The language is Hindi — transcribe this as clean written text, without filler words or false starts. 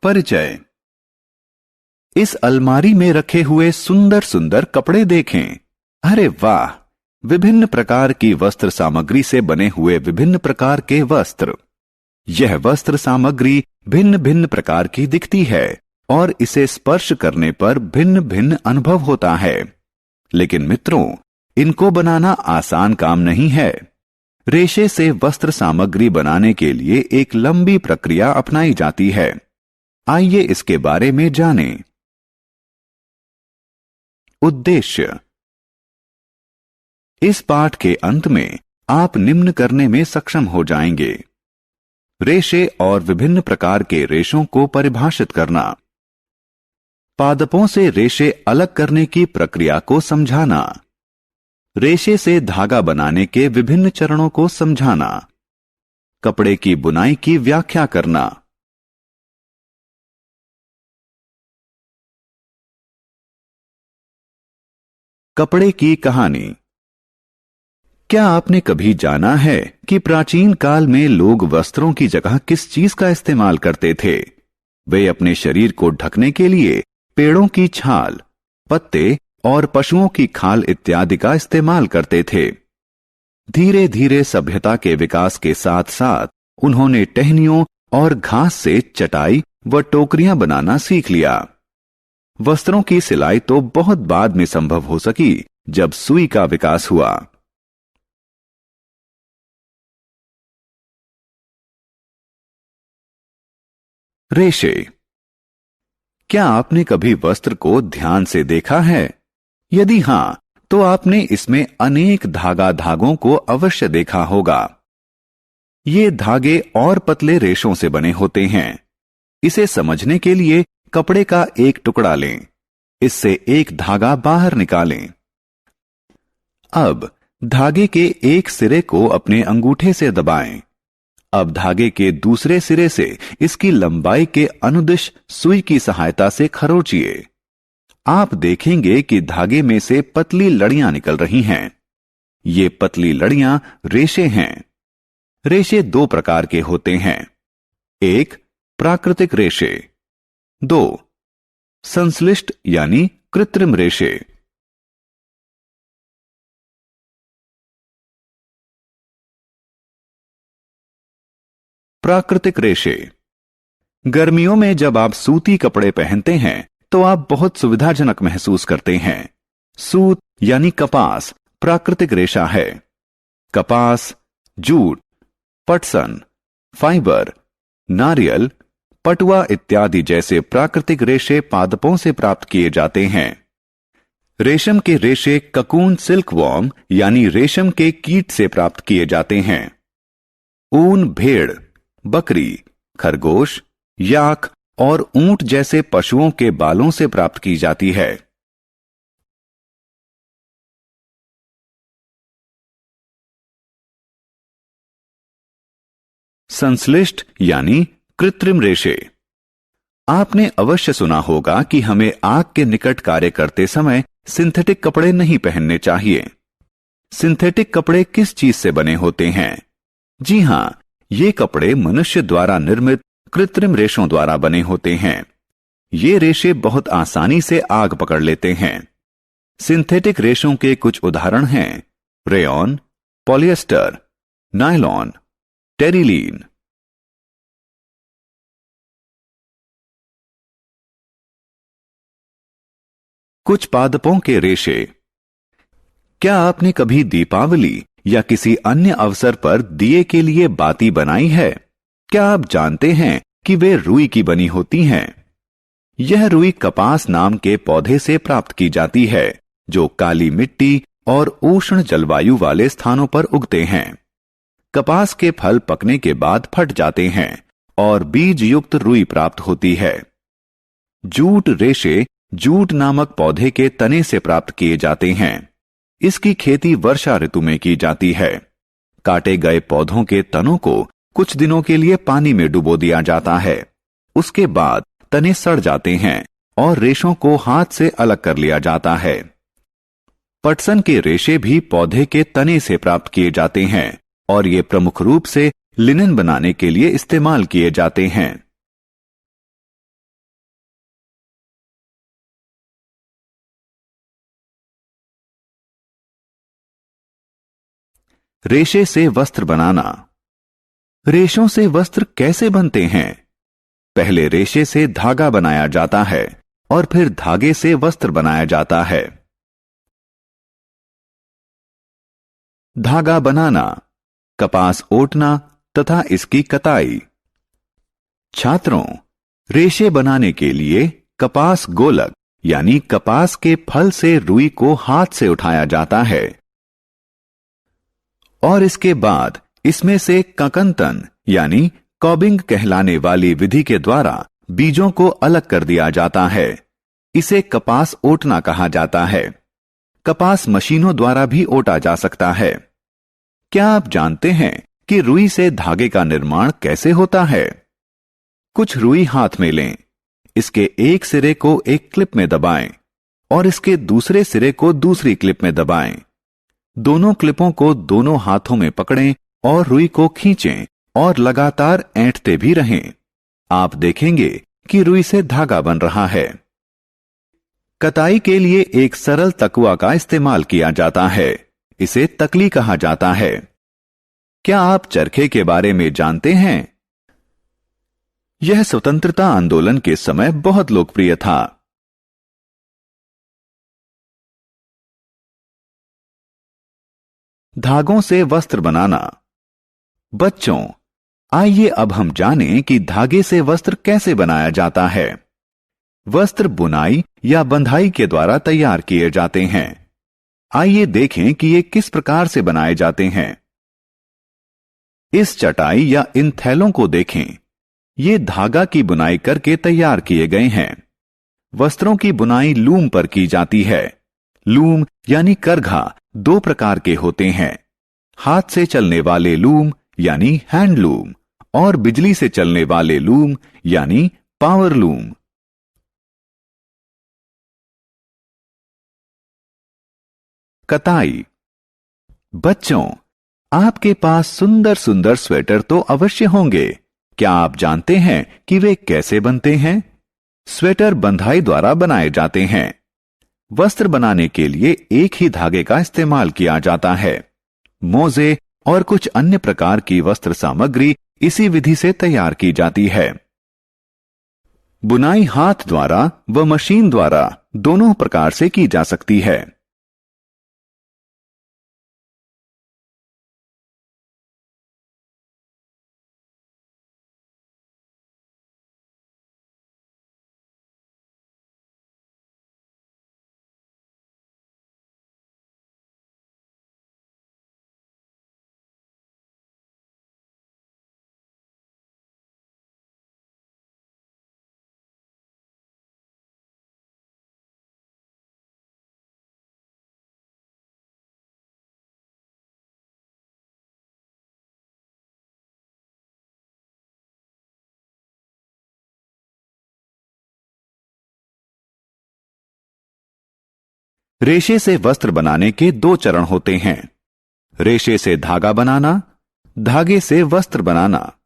परिचय। इस अलमारी में रखे हुए सुंदर सुंदर कपड़े देखें। अरे वाह, विभिन्न प्रकार की वस्त्र सामग्री से बने हुए विभिन्न प्रकार के वस्त्र। यह वस्त्र सामग्री भिन्न भिन्न प्रकार की दिखती है और इसे स्पर्श करने पर भिन्न भिन्न अनुभव होता है। लेकिन मित्रों, इनको बनाना आसान काम नहीं है। रेशे से वस्त्र सामग्री बनाने के लिए एक लंबी प्रक्रिया अपनाई जाती है। आइए इसके बारे में जानें। उद्देश्य। इस पाठ के अंत में आप निम्न करने में सक्षम हो जाएंगे। रेशे और विभिन्न प्रकार के रेशों को परिभाषित करना, पादपों से रेशे अलग करने की प्रक्रिया को समझाना, रेशे से धागा बनाने के विभिन्न चरणों को समझाना, कपड़े की बुनाई की व्याख्या करना। कपड़े की कहानी। क्या आपने कभी जाना है कि प्राचीन काल में लोग वस्त्रों की जगह किस चीज का इस्तेमाल करते थे? वे अपने शरीर को ढकने के लिए पेड़ों की छाल, पत्ते और पशुओं की खाल इत्यादि का इस्तेमाल करते थे। धीरे धीरे सभ्यता के विकास के साथ साथ उन्होंने टहनियों और घास से चटाई व टोकरियां बनाना सीख लिया। वस्त्रों की सिलाई तो बहुत बाद में संभव हो सकी, जब सुई का विकास हुआ। रेशे। क्या आपने कभी वस्त्र को ध्यान से देखा है? यदि हां, तो आपने इसमें अनेक धागों को अवश्य देखा होगा। ये धागे और पतले रेशों से बने होते हैं। इसे समझने के लिए कपड़े का एक टुकड़ा लें, इससे एक धागा बाहर निकालें। अब धागे के एक सिरे को अपने अंगूठे से दबाएं। अब धागे के दूसरे सिरे से इसकी लंबाई के अनुदिश सुई की सहायता से खरोंचिए। आप देखेंगे कि धागे में से पतली लड़ियां निकल रही हैं। ये पतली लड़ियां रेशे हैं। रेशे दो प्रकार के होते हैं। एक, प्राकृतिक रेशे। दो, संश्लिष्ट यानी कृत्रिम रेशे। प्राकृतिक रेशे। गर्मियों में जब आप सूती कपड़े पहनते हैं तो आप बहुत सुविधाजनक महसूस करते हैं। सूत यानी कपास प्राकृतिक रेशा है। कपास, जूट, पटसन, फाइबर, नारियल, पटुआ इत्यादि जैसे प्राकृतिक रेशे पादपों से प्राप्त किए जाते हैं। रेशम के रेशे ककून सिल्कवॉर्म यानी रेशम के कीट से प्राप्त किए जाते हैं। ऊन भेड़, बकरी, खरगोश, याक और ऊंट जैसे पशुओं के बालों से प्राप्त की जाती है। संश्लिष्ट यानी कृत्रिम रेशे। आपने अवश्य सुना होगा कि हमें आग के निकट कार्य करते समय सिंथेटिक कपड़े नहीं पहनने चाहिए। सिंथेटिक कपड़े किस चीज से बने होते हैं? जी हां, ये कपड़े मनुष्य द्वारा निर्मित कृत्रिम रेशों द्वारा बने होते हैं। ये रेशे बहुत आसानी से आग पकड़ लेते हैं। सिंथेटिक रेशों के कुछ उदाहरण हैं रेयॉन, पॉलिएस्टर, नायलॉन, टेरिलीन। कुछ पादपों के रेशे। क्या आपने कभी दीपावली या किसी अन्य अवसर पर दिए के लिए बाती बनाई है? क्या आप जानते हैं कि वे रुई की बनी होती हैं? यह रुई कपास नाम के पौधे से प्राप्त की जाती है, जो काली मिट्टी और उष्ण जलवायु वाले स्थानों पर उगते हैं। कपास के फल पकने के बाद फट जाते हैं और बीज युक्त रुई प्राप्त होती है। जूट रेशे जूट नामक पौधे के तने से प्राप्त किए जाते हैं। इसकी खेती वर्षा ऋतु में की जाती है। काटे गए पौधों के तनों को कुछ दिनों के लिए पानी में डुबो दिया जाता है। उसके बाद तने सड़ जाते हैं और रेशों को हाथ से अलग कर लिया जाता है। पटसन के रेशे भी पौधे के तने से प्राप्त किए जाते हैं और ये प्रमुख रूप से लिनन बनाने के लिए इस्तेमाल किए जाते हैं। रेशे से वस्त्र बनाना। रेशों से वस्त्र कैसे बनते हैं? पहले रेशे से धागा बनाया जाता है और फिर धागे से वस्त्र बनाया जाता है। धागा बनाना, कपास ओटना तथा इसकी कताई। छात्रों, रेशे बनाने के लिए कपास गोलक यानी कपास के फल से रुई को हाथ से उठाया जाता है और इसके बाद इसमें से ककंतन यानी कॉबिंग कहलाने वाली विधि के द्वारा बीजों को अलग कर दिया जाता है। इसे कपास ओटना कहा जाता है। कपास मशीनों द्वारा भी ओटा जा सकता है। क्या आप जानते हैं कि रुई से धागे का निर्माण कैसे होता है? कुछ रुई हाथ में लें, इसके एक सिरे को एक क्लिप में दबाएं और इसके दूसरे सिरे को दूसरी क्लिप में दबाएं। दोनों क्लिपों को दोनों हाथों में पकड़ें और रुई को खींचें और लगातार ऐंठते भी रहें। आप देखेंगे कि रुई से धागा बन रहा है। कताई के लिए एक सरल तकुआ का इस्तेमाल किया जाता है। इसे तकली कहा जाता है। क्या आप चरखे के बारे में जानते हैं? यह स्वतंत्रता आंदोलन के समय बहुत लोकप्रिय था। धागों से वस्त्र बनाना। बच्चों, आइए अब हम जानें कि धागे से वस्त्र कैसे बनाया जाता है। वस्त्र बुनाई या बंधाई के द्वारा तैयार किए जाते हैं। आइए देखें कि ये किस प्रकार से बनाए जाते हैं। इस चटाई या इन थैलों को देखें। ये धागा की बुनाई करके तैयार किए गए हैं। वस्त्रों की बुनाई लूम पर की जाती है। लूम यानी करघा दो प्रकार के होते हैं, हाथ से चलने वाले लूम यानी हैंडलूम और बिजली से चलने वाले लूम यानी पावर लूम। कताई। बच्चों, आपके पास सुंदर सुंदर स्वेटर तो अवश्य होंगे। क्या आप जानते हैं कि वे कैसे बनते हैं? स्वेटर बंधाई द्वारा बनाए जाते हैं। वस्त्र बनाने के लिए एक ही धागे का इस्तेमाल किया जाता है। मोजे और कुछ अन्य प्रकार की वस्त्र सामग्री इसी विधि से तैयार की जाती है। बुनाई हाथ द्वारा व मशीन द्वारा दोनों प्रकार से की जा सकती है। रेशे से वस्त्र बनाने के दो चरण होते हैं। रेशे से धागा बनाना, धागे से वस्त्र बनाना।